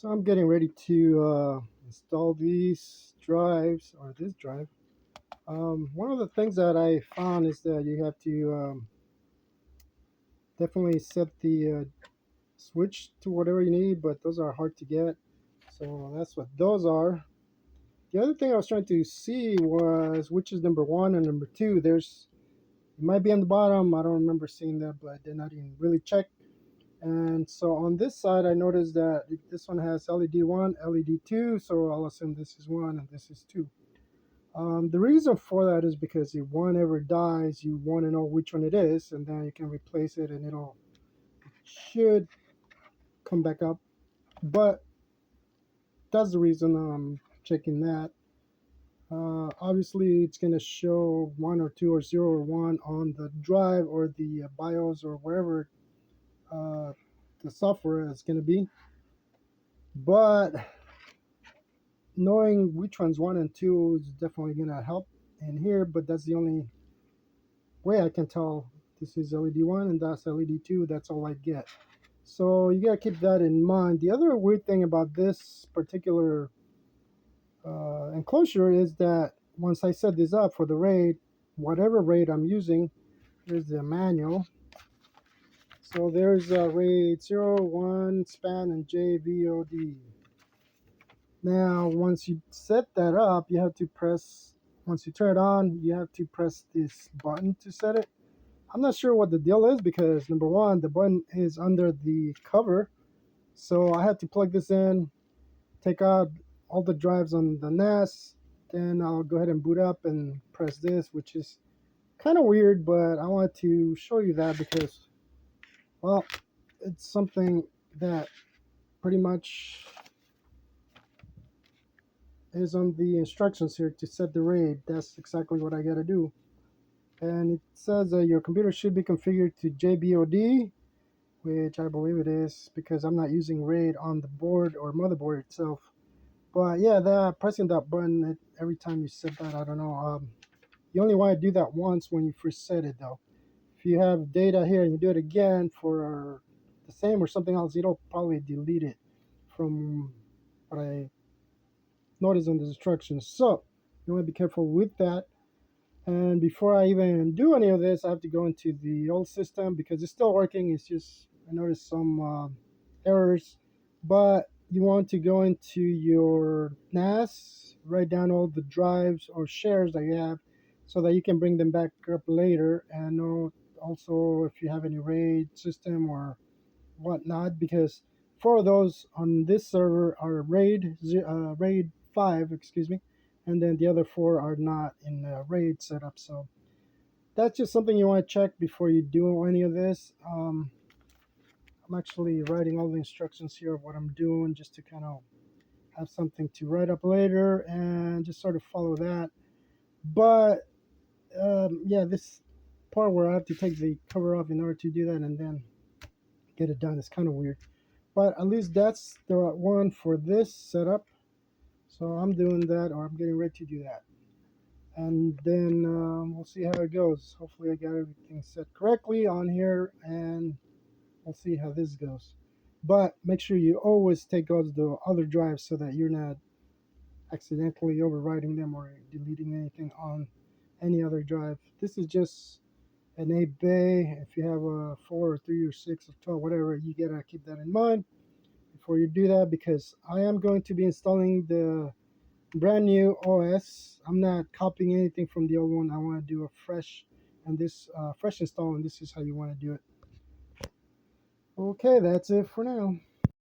So I'm getting ready to install these drives or this drive. One of the things that I found is that you have to definitely set the switch to whatever you need, but those are hard to get. So that's what those are. The other thing I was trying to see was which is number one and number two. It might be on the bottom. I don't remember seeing that, but I did not even really check. And so on this side, I noticed that this one has LED 1, LED 2, so I'll assume this is 1 and this is 2. The reason for that is because if one ever dies, you want to know which one it is, and then you can replace it and it should come back up. But that's the reason I'm checking that. Obviously, it's going to show 1 or 2 or 0 or 1 on the drive or the BIOS or wherever uh, the software is going to be. But knowing which one's 1 and 2 is definitely going to help in here, but that's the only way I can tell this is LED 1 and that's LED 2. That's all I get. So you got to keep that in mind. The other weird thing about this particular enclosure is that once I set this up for the RAID, whatever RAID I'm using, here's the manual. So there's RAID 0, 1, span, and JVOD. Now, once you set that up, you have to press, once you turn it on, you have to press this button to set it. I'm not sure what the deal is because number one, the button is under the cover. So I had to plug this in, take out all the drives on the NAS, then I'll go ahead and boot up and press this, which is kind of weird, but I wanted to show you that because, well, it's something that pretty much is on the instructions here to set the RAID. That's exactly what I gotta do. And it says that your computer should be configured to JBOD, which I believe it is because I'm not using RAID on the board or motherboard itself. But yeah, that pressing that button every time you set that, I don't know. You only want to do that once when you first set it, though. If you have data here and you do it again for the same or something else, it'll probably delete it from what I noticed on the instructions. So you want to be careful with that. And before I even do any of this, I have to go into the old system because it's still working. It's just, I noticed some errors. But you want to go into your NAS, write down all the drives or shares that you have so that you can bring them back up later and know also if you have any RAID system or whatnot, because four of those on this server are RAID 5, excuse me, and then the other four are not in RAID setup. So that's just something you want to check before you do any of this. I'm actually writing all the instructions here of what I'm doing just to kind of have something to write up later and just sort of follow that. But yeah, this part where I have to take the cover off in order to do that and then get it done is kind of weird. But at least that's the right one for this setup. So I'm doing that, or I'm getting ready to do that. And then we'll see how it goes. Hopefully I got everything set correctly on here, and we'll see how this goes. But make sure you always take out the other drives so that you're not accidentally overwriting them or deleting anything on any other drive. This is just an 8 bay. If you have a 4 or 3 or 6 or 12, whatever, you gotta keep that in mind before you do that because I am going to be installing the brand new OS. I'm not copying anything from the old one. I want to do a fresh and this fresh install, and this is how you want to do it. Okay, that's it for now.